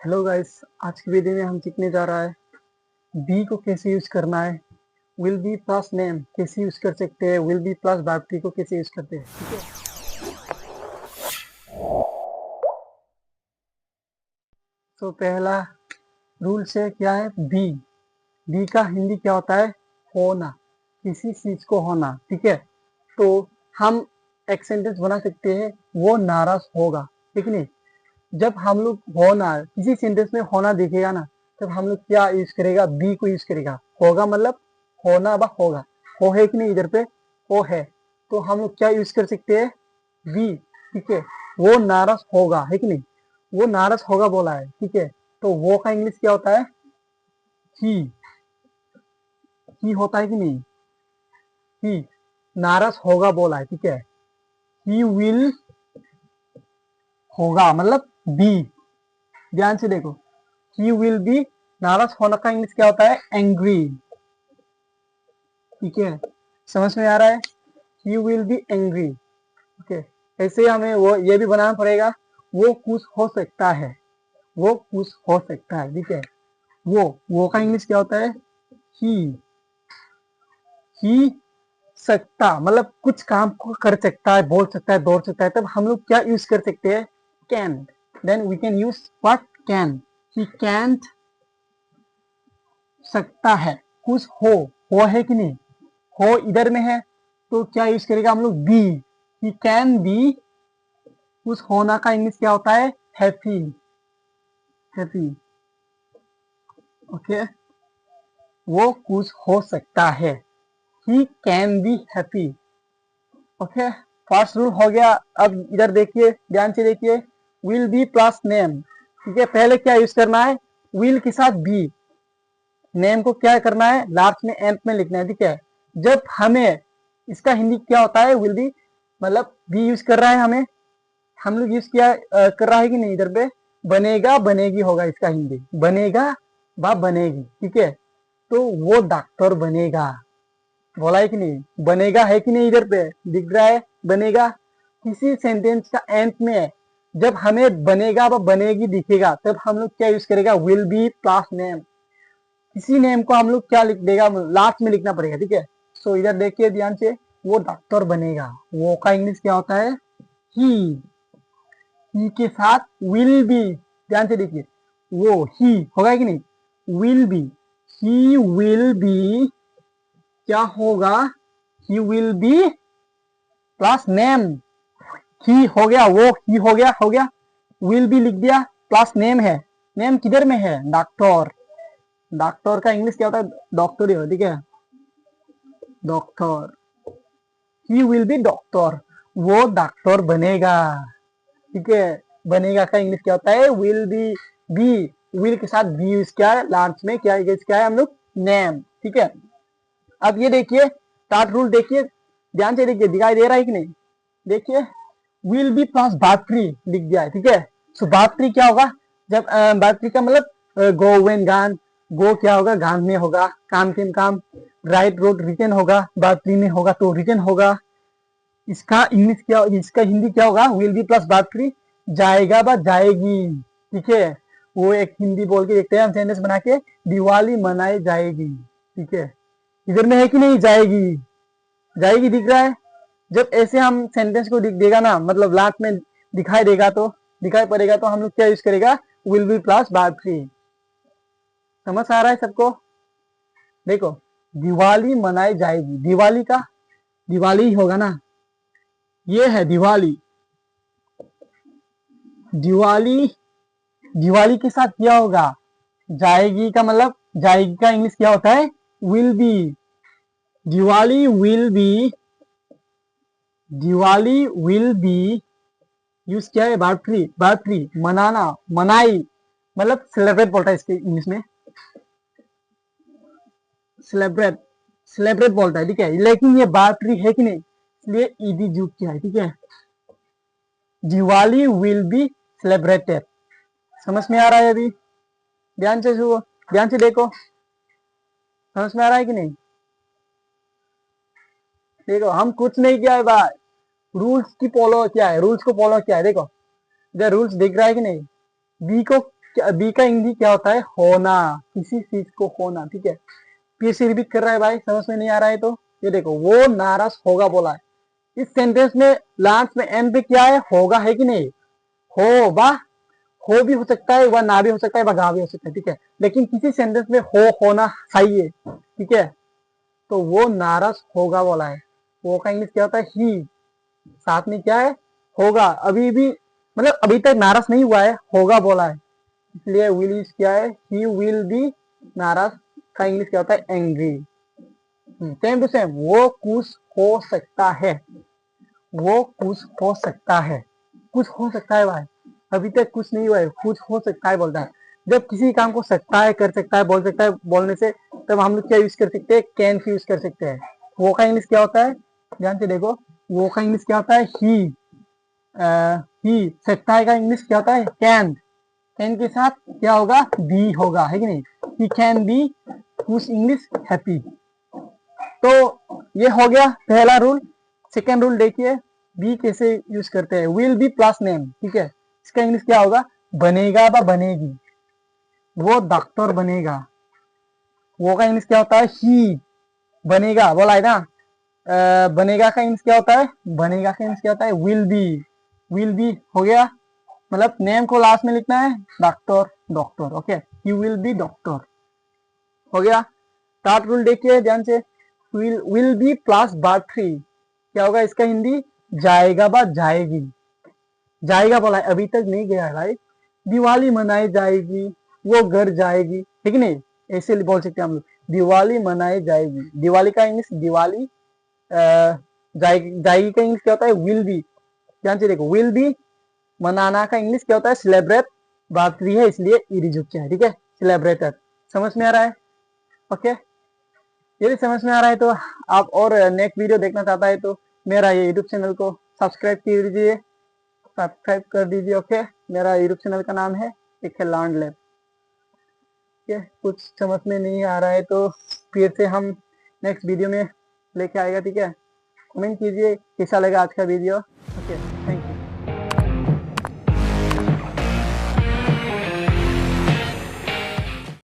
Hello guys, आज की video में हम सीखने जा रहा है बी को कैसे यूज करना है। विल बी प्लस नेम कैसे यूज कर सकते हैं, will be plus verb tree को कैसे यूज करते हैं। ठीक है, तो पहला रूल से क्या है, बी बी का हिंदी क्या होता है, होना, किसी चीज को होना। ठीक है, तो हम एक सेंटेंस बना सकते हैं, वो नाराज होगा। ठीक नहीं, जब हम लोग होना किसी सेंटेंस में होना दिखेगा ना, तब हम लोग क्या यूज करेगा, बी को यूज करेगा। होगा मतलब होना व होगा, हो है कि नहीं, इधर पे हो है, तो हम लोग क्या यूज कर सकते हैं, बी। ठीक है, वो नाराज होगा, है कि नहीं, वो नाराज होगा बोला है। ठीक है, तो वो का इंग्लिश क्या होता है, ही होता है कि नहीं, ही नाराज होगा बोला है। ठीक है, ही विल होगा मतलब बी, ध्यान से देखो, ही विल बी, नाराज होने का इंग्लिश क्या होता है, एंग्री। ठीक है, समझ में आ रहा है, ही विल बी एंग्री। ओके, ऐसे ही हमें वो ये भी बनाना पड़ेगा, वो खुश हो सकता है, वो खुश हो सकता है। ठीक है, वो का इंग्लिश क्या होता है, ही सकता मतलब कुछ काम को कर सकता है, बोल सकता है, दौड़ सकता है, तब हम लोग क्या यूज कर सकते हैं, can. Then we can use what, can. He can't सकता है, कुछ हो है कि नहीं, हो इधर में है, तो क्या यूज करेगा हम लोग, बी। ही कैन बी, उस होना का इंग्लिश क्या होता है, हैप्पी, हैप्पी। ओके, वो कुछ हो सकता है, ही can be happy. Okay, first rule हो गया। अब इधर देखिए, ध्यान से देखिए, विल बी प्लस नेम। ठीक है, पहले क्या यूज करना है, विल के साथ बी, नेम को क्या करना है, लास्ट में एंड में लिखना है। ठीक है, जब हमें इसका हिंदी क्या होता है, विल बी मतलब बी यूज कर रहा है, हमें हम लोग यूज किया कर रहा है कि नहीं, इधर पे बनेगा बनेगी होगा, इसका हिंदी बनेगा बा बनेगी। ठीक है, तो वो डॉक्टर बनेगा बोला है कि नहीं, बनेगा है कि नहीं, इधर पे दिख रहा है बनेगा। किसी सेंटेंस का एंड में जब हमें बनेगा व बनेगी दिखेगा, तब हम लोग क्या यूज करेगा, विल बी प्लस नेम। किसी नेम को हम लोग क्या लिख देगा, लास्ट में लिखना पड़ेगा। ठीक है, सो इधर देखिए ध्यान से, वो डॉक्टर बनेगा, वो का इंग्लिश क्या होता है, ही। ही के साथ विल बी, ध्यान से देखिए, वो ही होगा कि नहीं, will be, he will be क्या होगा, he will be plus name, ही हो गया, वो ही हो गया, विल बी लिख दिया, प्लस नेम है, नेम किधर में है, डॉक्टर। डॉक्टर का इंग्लिश क्या होता है, डॉक्टर ही हो। ठीक है, doctor, he will B doctor, वो डॉक्टर बनेगा। ठीक है, बनेगा का इंग्लिश क्या होता है, विल बी, विल के साथ बी यूज किया है, लास्ट में क्या यूज किया है हम लोग, नेम। ठीक है, अब ये देखिए, स्टार्ट रूल देखिए, ध्यान से देखिए, दिखाई दे रहा है कि नहीं, देखिए, विल बी प्लस बातरी लिख दिया है। ठीक है, सो बातरी क्या होगा, जब बातरी का मतलब गो वेन गान, गो क्या होगा, गान में होगा, काम के काम, राइट रोड रिटर्न होगा, बातरी में होगा तो रिटर्न होगा। इसका इंग्लिश क्या, इसका हिंदी क्या होगा, विल बी प्लस बातरी, जाएगा बा जाएगी। ठीक है, वो एक हिंदी बोल के देखते हैं हम, सेंटेंस बना के, दिवाली मनाई जाएगी। ठीक है, इधर में है कि नहीं, जाएगी, जाएगी दिख रहा है। जब ऐसे हम सेंटेंस को दिख देगा ना, मतलब लास्ट में दिखाई देगा, तो दिखाई पड़ेगा, तो हम लोग क्या यूज करेगा, will be plus verb three. समझ आ रहा है सबको, देखो, दिवाली मनाई जाएगी, दिवाली का दिवाली ही होगा ना, ये है दिवाली, दिवाली, दिवाली के साथ क्या होगा, जाएगी का मतलब, जाएगी का इंग्लिश क्या होता है, will be. Diwali will be, Diwali will be use किया है वर्ब थ्री, मनाना, मनाई मतलब सेलिब्रेट बोलता है इसके इंग्लिश में, सेलिब्रेट, सेलिब्रेट बोलता है। ठीक है, लेकिन ये वर्ब थ्री है कि नहीं, इसलिए ईदी यूज किया है। ठीक है, दिवाली विल बी सेलिब्रेटेड। समझ में आ रहा है अभी, ध्यान से सुनो, ध्यान से देखो, समझ में आ रहा है कि नहीं, देखो हम कुछ नहीं किया है भाई, रूल्स की फॉलो किया है, रूल्स को फॉलो किया है। देखो, इधर रूल्स दिख रहा है कि नहीं, बी को बी का इंग्लिश क्या होता है? होना, किसी चीज को होना। ठीक है, फिर से रिपीट कर रहा है भाई, समझ में नहीं आ रहा है तो ये देखो, वो नाराज होगा बोला है। इस सेंटेंस में लास्ट में एंड पे क्या है? होगा है कि नहीं? हो बा, हो भी हो सकता है, वह ना भी हो सकता है, वह गा भी हो सकता है। ठीक है, लेकिन किसी सेंटेंस में हो होना चाहिए। ठीक है, तो वो नाराज होगा बोला है। वो का इंग्लिश क्या होता है? ही। साथ में क्या है? होगा। अभी भी मतलब अभी तक नाराज नहीं हुआ है, होगा बोला है, इसलिए विल क्या है? ही विल बी। नाराज का इंग्लिश क्या होता है? एंग्री। सेम टू सेम, वो खुश हो सकता है, वो खुश हो सकता है, कुछ हो सकता है भाई, अभी तक कुछ नहीं हुआ है, कुछ हो सकता है बोलता है। जब किसी काम को सकता है, कर सकता है, बोल सकता है, बोलने से तब हम लोग क्या यूज कर सकते हैं? कैन की यूज कर सकते हैं। वो का इंग्लिश क्या होता है? ध्यान से देखो, वो का इंग्लिश क्या होता है? ही। सकता है का इंग्लिश क्या होता है? कैन। कैन के साथ क्या होगा? बी होगा, है कि नहीं? He can be whose English happy. तो ये हो गया पहला रूल। सेकेंड रूल देखिए, बी कैसे यूज करते हैं? Will be plus name. ठीक है, इसका इंग्लिश क्या होगा? बनेगा व बनेगी, वो डॉक्टर बनेगा। वो का इंग्लिश क्या होता है? ही। बनेगा बोला है ना, बनेगा का इंग्लिश क्या होता है? बनेगा का इंग्लिश क्या होता है? Will be. विल बी हो गया, मतलब नेम को लास्ट में लिखना है, doctor, doctor. Okay, he will B doctor हो गया। थर्ड रूल देखिए ध्यान से, will be plus verb three, क्या होगा इसका हिंदी? जाएगा बा जाएगी। जाएगा बोला है, अभी तक नहीं गया है भाई। दिवाली मनाई जाएगी, वो घर जाएगी, ठीक नहीं? ऐसे बोल सकते हैं हम लोग, दिवाली मनाई जाएगी। दिवाली का इंग्लिश दिवाली, जाएगी, जाएगी का इंग्लिश क्या होता है? Will be. ध्यान से देखो, विल बी। मनाना का इंग्लिश क्या होता है? सेलिब्रेट। बात थ्री है इसलिए इरिजुक है। ठीक है, सेलिब्रेटर। समझ में आ रहा है? ओके, यदि समझ में आ रहा है तो आप और नेक्स्ट वीडियो देखना चाहता है तो मेरा ये यूट्यूब चैनल को सब्सक्राइब कर दीजिए, सब्सक्राइब कर दीजिए। ओके, मेरा यूट्यूब चैनल का नाम है एक है लर्न लैब। ओके, कुछ समझ में नहीं आ रहा है तो फिर से हम नेक्स्ट वीडियो में लेके आएगा। ठीक है, कमेंट कीजिए कैसा लगा आज का वीडियो। Okay, thank you.